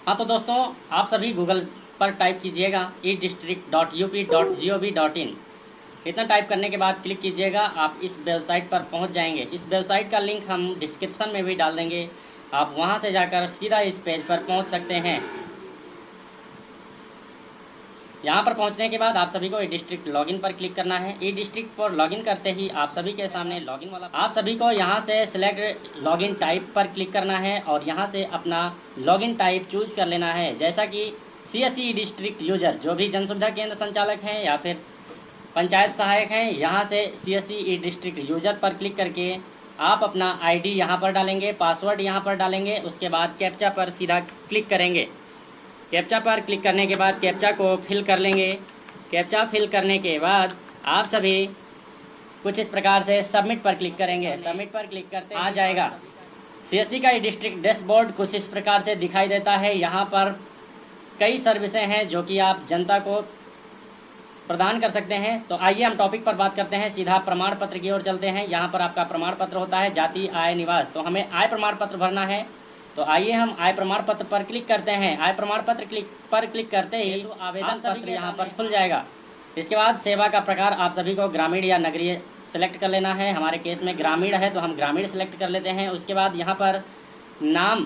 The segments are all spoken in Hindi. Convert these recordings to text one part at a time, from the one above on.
हाँ तो दोस्तों, आप सभी गूगल पर टाइप कीजिएगा edistrict.up.gov.in। इतना टाइप करने के बाद क्लिक कीजिएगा, आप इस वेबसाइट पर पहुंच जाएंगे। इस वेबसाइट का लिंक हम डिस्क्रिप्शन में भी डाल देंगे, आप वहां से जाकर सीधा इस पेज पर पहुंच सकते हैं। यहाँ पर पहुँचने के बाद आप सभी को ई डिस्ट्रिक्ट लॉगिन पर क्लिक करना है। ई डिस्ट्रिक्ट पर लॉगिन करते ही आप सभी के सामने लॉगिन वाला, आप सभी को यहाँ से सिलेक्ट लॉगिन टाइप पर क्लिक करना है और यहाँ से अपना लॉगिन टाइप चूज कर लेना है। जैसा कि CSE ई डिस्ट्रिक्ट यूजर, जो भी जन सुविधा केंद्र संचालक हैं या फिर पंचायत सहायक हैं, यहाँ से CSE ई डिस्ट्रिक्ट यूजर पर क्लिक करके आप अपना ID यहाँ पर डालेंगे, पासवर्ड यहाँ पर डालेंगे, उसके बाद कैप्चा पर सीधा क्लिक करेंगे। कैप्चा पर क्लिक करने के बाद कैप्चा को फिल कर लेंगे। कैप्चा फिल करने के बाद आप सभी कुछ इस प्रकार से सबमिट पर क्लिक करेंगे। सबमिट पर क्लिक करते आ जाएगा CSE का डिस्ट्रिक्ट डैशबोर्ड कुछ इस प्रकार से दिखाई देता है। यहाँ पर कई सर्विसें हैं जो कि आप जनता को प्रदान कर सकते हैं। तो आइए हम टॉपिक पर बात करते हैं, सीधा प्रमाण पत्र की ओर चलते हैं। यहाँ पर आपका प्रमाण पत्र होता है जाति, आय, निवास। तो हमें आय प्रमाण पत्र भरना है, तो आइए हम आय प्रमाण पत्र पर क्लिक करते हैं। आय प्रमाण पत्र पर क्लिक करते ही तो आवेदन पत्र यहाँ पर खुल जाएगा। इसके बाद सेवा का प्रकार आप सभी को ग्रामीण या नगरीय सेलेक्ट कर लेना है। हमारे केस में ग्रामीण है तो हम ग्रामीण सेलेक्ट कर लेते हैं। उसके बाद यहाँ पर नाम,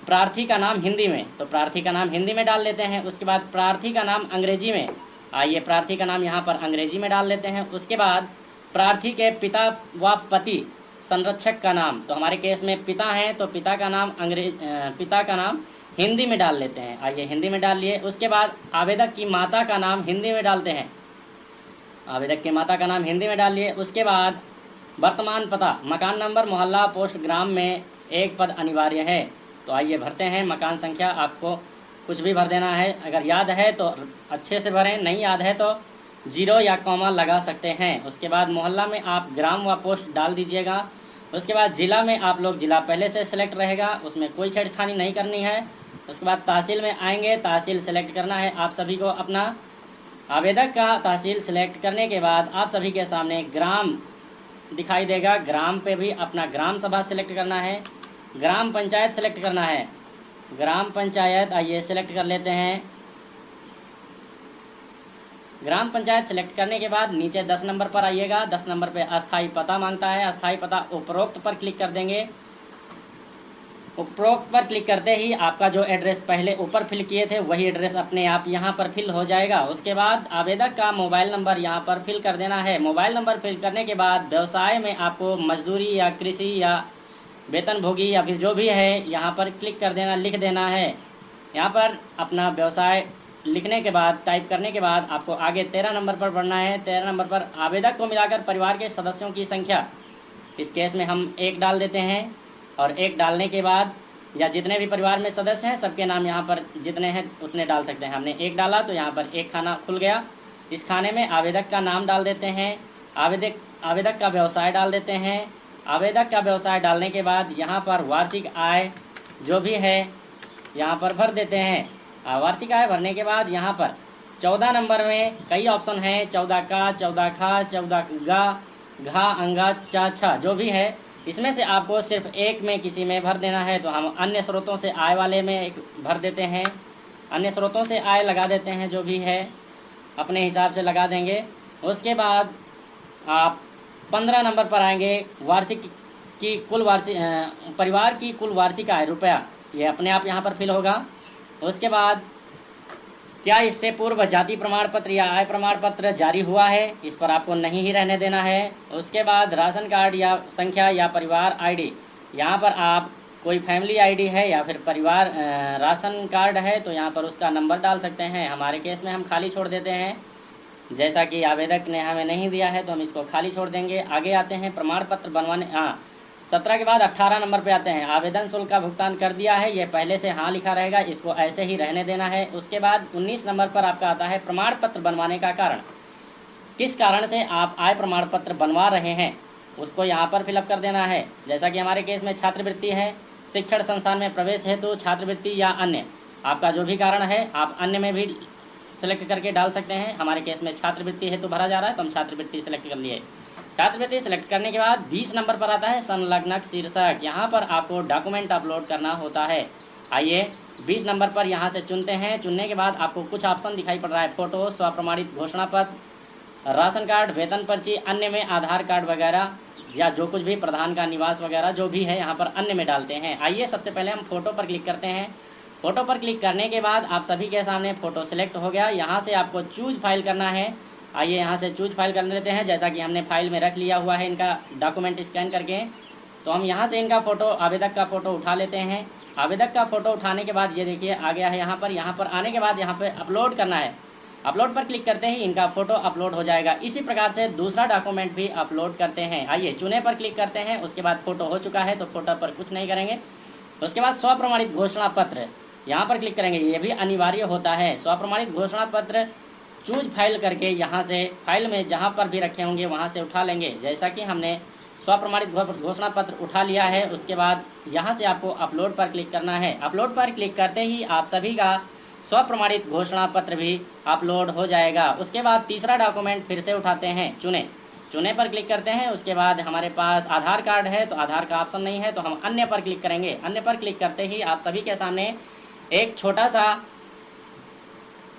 प्रार्थी का नाम हिंदी में, तो प्रार्थी का नाम हिंदी में डाल लेते हैं। उसके बाद प्रार्थी का नाम अंग्रेजी में, आइए प्रार्थी का नाम यहाँ पर अंग्रेजी में डाल लेते हैं। उसके बाद प्रार्थी के पिता व पति संरक्षक का नाम, तो हमारे केस में पिता हैं तो पिता का नाम हिंदी में डाल लेते हैं। आइए हिंदी में डाल लिए। उसके बाद आवेदक की माता का नाम हिंदी में डालते हैं। आवेदक की माता का नाम हिंदी में डाल लिए। उसके बाद वर्तमान पता, मकान नंबर, मोहल्ला, पोस्ट, ग्राम में एक पद अनिवार्य है। तो आइए भरते हैं। मकान संख्या आपको कुछ भी भर देना है, अगर याद है तो अच्छे से भरें, नहीं याद है तो 0 या कॉमा लगा सकते हैं। उसके बाद मोहल्ला में आप ग्राम व पोस्ट डाल दीजिएगा। उसके बाद ज़िला में आप लोग ज़िला पहले से सेलेक्ट रहेगा, उसमें कोई छेड़खानी नहीं करनी है। उसके बाद तहसील में आएंगे, तहसील सेलेक्ट करना है आप सभी को अपना। आवेदक का तहसील सेलेक्ट करने के बाद आप सभी के सामने ग्राम दिखाई देगा, ग्राम पे भी अपना ग्राम सभा सेलेक्ट करना है। ग्राम पंचायत सेलेक्ट करना है, ग्राम पंचायत आइए सेलेक्ट कर लेते हैं। ग्राम पंचायत सेलेक्ट करने के बाद नीचे 10 नंबर पर आइएगा। 10 नंबर पे अस्थाई पता मांगता है, अस्थाई पता उपरोक्त पर क्लिक कर देंगे। उपरोक्त पर क्लिक करते ही आपका जो एड्रेस पहले ऊपर फिल किए थे वही एड्रेस अपने आप यहाँ पर फिल हो जाएगा। उसके बाद आवेदक का मोबाइल नंबर यहाँ पर फिल कर देना है। मोबाइल नंबर फिल करने के बाद व्यवसाय में आपको मजदूरी या कृषि या वेतनभोगी या फिर जो भी है यहाँ पर क्लिक कर देना, लिख देना है। यहाँ पर अपना व्यवसाय लिखने के बाद, टाइप करने के बाद आपको आगे 13 नंबर पर बढ़ना है। 13 नंबर पर आवेदक को मिलाकर परिवार के सदस्यों की संख्या, इस केस में हम 1 डाल देते हैं। और 1 डालने के बाद या जितने भी परिवार में सदस्य हैं सबके नाम यहाँ पर जितने हैं उतने डाल सकते हैं। हमने 1 डाला तो यहाँ पर एक खाना खुल गया। इस खाने में आवेदक का नाम डाल देते हैं, आवेदक का व्यवसाय डाल देते हैं। आवेदक का व्यवसाय डालने के बाद यहाँ पर वार्षिक आय जो भी है यहाँ पर भर देते हैं। वार्षिक आय भरने के बाद यहाँ पर 14 नंबर में कई ऑप्शन हैं, 14 का, 14 खा, 14 गा, घा, अंगा, चा, छा, जो भी है इसमें से आपको सिर्फ एक में किसी में भर देना है। तो हम अन्य स्रोतों से आय वाले में एक भर देते हैं, अन्य स्रोतों से आय लगा देते हैं, जो भी है अपने हिसाब से लगा देंगे। उसके बाद आप 15 नंबर पर आएंगे, वार्षिक की कुल वार्षिक परिवार की कुल वार्षिक आय रुपया, ये अपने आप यहाँ पर फिल होगा। उसके बाद क्या इससे पूर्व जाति प्रमाण पत्र या आय प्रमाण पत्र जारी हुआ है, इस पर आपको नहीं ही रहने देना है। उसके बाद राशन कार्ड या संख्या या परिवार आईडी, यहाँ पर आप कोई फैमिली आईडी है या फिर परिवार राशन कार्ड है तो यहाँ पर उसका नंबर डाल सकते हैं। हमारे केस में हम खाली छोड़ देते हैं, जैसा कि आवेदक ने हमें नहीं दिया है तो हम इसको खाली छोड़ देंगे। आगे आते हैं प्रमाण पत्र बनवाने। 17 के बाद 18 नंबर पे आते हैं। आवेदन शुल्क का भुगतान कर दिया है, ये पहले से हाँ लिखा रहेगा, इसको ऐसे ही रहने देना है। उसके बाद 19 नंबर पर आपका आता है प्रमाण पत्र बनवाने का कारण, किस कारण से आप आय प्रमाण पत्र बनवा रहे हैं उसको यहाँ पर फिलअप कर देना है। जैसा कि हमारे केस में छात्रवृत्ति है, शिक्षण संस्थान में प्रवेश हेतु छात्रवृत्ति या अन्य, आपका जो भी कारण है आप अन्य में भी सेलेक्ट करके डाल सकते हैं। हमारे केस में छात्रवृत्ति हेतु भरा जा रहा है तो हम छात्रवृत्ति सेलेक्ट कर लिए। छात्रवृत्ति सेलेक्ट करने के बाद 20 नंबर पर आता है संलग्नक शीर्षक, यहाँ पर आपको डॉक्यूमेंट अपलोड करना होता है। आइए 20 नंबर पर यहाँ से चुनते हैं। चुनने के बाद आपको कुछ ऑप्शन दिखाई पड़ रहा है, फ़ोटो, स्वप्रमाणित घोषणा पत्र, राशन कार्ड, वेतन पर्ची, अन्य में आधार कार्ड वगैरह या जो कुछ भी प्रधान का निवास वगैरह जो भी है यहाँ पर अन्य में डालते हैं। आइए सबसे पहले हम फ़ोटो पर क्लिक करते हैं। फ़ोटो पर क्लिक करने के बाद आप सभी के सामने फ़ोटो सिलेक्ट हो गया। यहाँ से आपको चूज़ फाइल करना है। आइए यहाँ से चूज़ फाइल कर लेते हैं। जैसा कि हमने फाइल में रख लिया हुआ है इनका डॉक्यूमेंट स्कैन करके, तो हम यहाँ से इनका फ़ोटो, आवेदक का फ़ोटो उठा लेते हैं। आवेदक का फ़ोटो उठाने के बाद ये देखिए आ गया है यहाँ पर आने के बाद यहाँ पे अपलोड करना है। अपलोड पर क्लिक करते ही इनका फ़ोटो अपलोड हो जाएगा। इसी प्रकार से दूसरा डॉक्यूमेंट भी अपलोड करते हैं। आइए चुने पर क्लिक करते हैं। उसके बाद फ़ोटो हो चुका है तो फ़ोटो पर कुछ नहीं करेंगे। उसके बाद स्वप्रमाणित घोषणा पत्र यहाँ पर क्लिक करेंगे। ये भी अनिवार्य होता है। स्वप्रमाणित घोषणा पत्र चूज फाइल करके यहाँ से फाइल में जहाँ पर भी रखे होंगे वहाँ से उठा लेंगे। जैसा कि हमने स्वप्रमाणित घोषणा पत्र उठा लिया है। उसके बाद यहाँ से आपको अपलोड पर क्लिक करना है। अपलोड पर क्लिक करते ही आप सभी का स्वप्रमाणित घोषणा पत्र भी अपलोड हो जाएगा। उसके बाद तीसरा डॉक्यूमेंट फिर से उठाते हैं, चुने पर क्लिक करते हैं। उसके बाद हमारे पास आधार कार्ड है तो आधार का ऑप्शन नहीं है तो हम अन्य पर क्लिक करेंगे। अन्य पर क्लिक करते ही आप सभी के सामने एक छोटा सा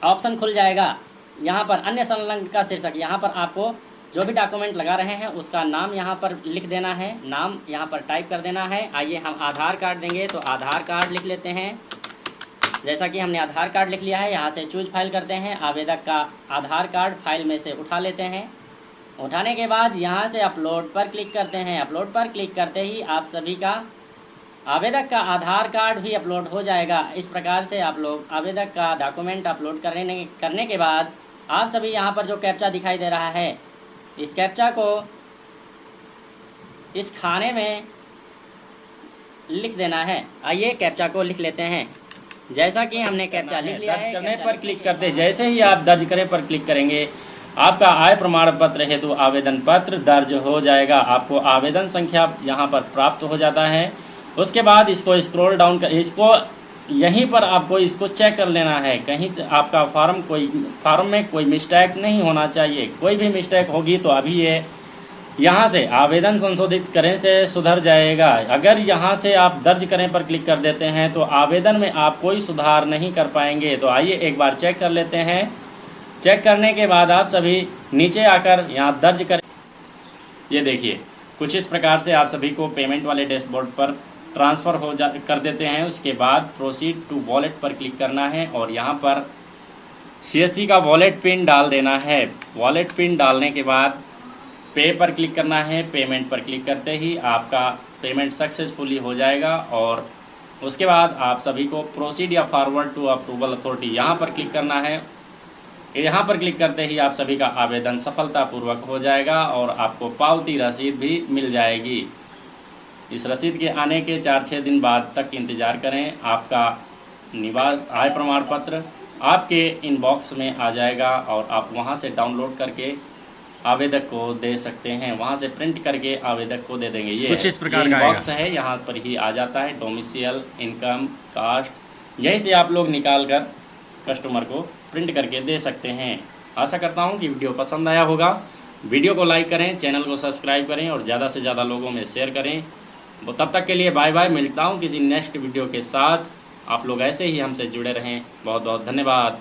ऑप्शन खुल जाएगा। यहाँ पर अन्य संलग्न का शीर्षक, यहाँ पर आपको जो भी डॉक्यूमेंट लगा रहे हैं उसका नाम यहाँ पर लिख देना है, नाम यहाँ पर टाइप कर देना है। आइए हम आधार कार्ड देंगे तो आधार कार्ड लिख लेते हैं। जैसा कि हमने आधार कार्ड लिख लिया है, यहाँ से चूज फाइल करते हैं। आवेदक का आधार कार्ड फाइल में से उठा लेते हैं। उठाने के बाद यहाँ से अपलोड पर क्लिक करते हैं। अपलोड पर क्लिक करते ही आप सभी का आवेदक का आधार कार्ड भी अपलोड हो जाएगा। इस प्रकार से आप लोग आवेदक का डॉक्यूमेंट अपलोड करने के बाद आप सभी यहाँ पर जो कैप्चा दिखाई दे रहा है, इस कैप्चा को इस खाने में लिख देना है। आइए कैप्चा को लिख लेते हैं। जैसा कि हमने कैप्चा लिख लिया है, दर्ज करने पर क्लिक करते जैसे ही आप दर्ज करें पर क्लिक करेंगे आपका आय प्रमाण पत्र हेतु आवेदन पत्र दर्ज हो जाएगा। आपको आवेदन संख्या यहाँ पर प्राप्त हो जाता है। उसके बाद इसको स्क्रॉल डाउन कर, इसको यहीं पर आपको इसको चेक कर लेना है। कहीं से आपका फॉर्म में कोई मिस्टेक नहीं होना चाहिए। कोई भी मिस्टेक होगी तो अभी ये यहाँ से आवेदन संशोधित करें से सुधर जाएगा। अगर यहाँ से आप दर्ज करें पर क्लिक कर देते हैं तो आवेदन में आप कोई सुधार नहीं कर पाएंगे। तो आइए एक बार चेक कर लेते हैं। चेक करने के बाद आप सभी नीचे आकर यहाँ दर्ज करें। ये देखिए कुछ इस प्रकार से आप सभी को पेमेंट वाले डैशबोर्ड पर ट्रांसफ़र कर देते हैं। उसके बाद प्रोसीड टू वॉलेट पर क्लिक करना है और यहाँ पर CSC का वॉलेट पिन डाल देना है। वॉलेट पिन डालने के बाद पे पर क्लिक करना है। पेमेंट पर क्लिक करते ही आपका पेमेंट सक्सेसफुली हो जाएगा और उसके बाद आप सभी को प्रोसीड या फॉरवर्ड टू अप्रूवल अथॉरिटी यहाँ पर क्लिक करना है। यहाँ पर क्लिक करते ही आप सभी का आवेदन सफलतापूर्वक हो जाएगा और आपको पावती रसीद भी मिल जाएगी। इस रसीद के आने के 4-6 दिन बाद तक इंतज़ार करें। आपका निवास आय प्रमाण पत्र आपके इनबॉक्स में आ जाएगा और आप वहां से डाउनलोड करके आवेदक को दे सकते हैं। वहां से प्रिंट करके आवेदक को दे देंगे। ये कुछ इस प्रकार का इनबॉक्स है, यहाँ पर ही आ जाता है डोमिसाइल, इनकम, कास्ट। यहीं से आप लोग निकाल कर कस्टमर को प्रिंट करके दे सकते हैं। आशा करता हूँ कि वीडियो पसंद आया होगा। वीडियो को लाइक करें, चैनल को सब्सक्राइब करें और ज़्यादा से ज़्यादा लोगों में शेयर करें। वो तब तक के लिए बाय बाय। मिलता हूँ किसी नेक्स्ट वीडियो के साथ। आप लोग ऐसे ही हमसे जुड़े रहें। बहुत बहुत धन्यवाद।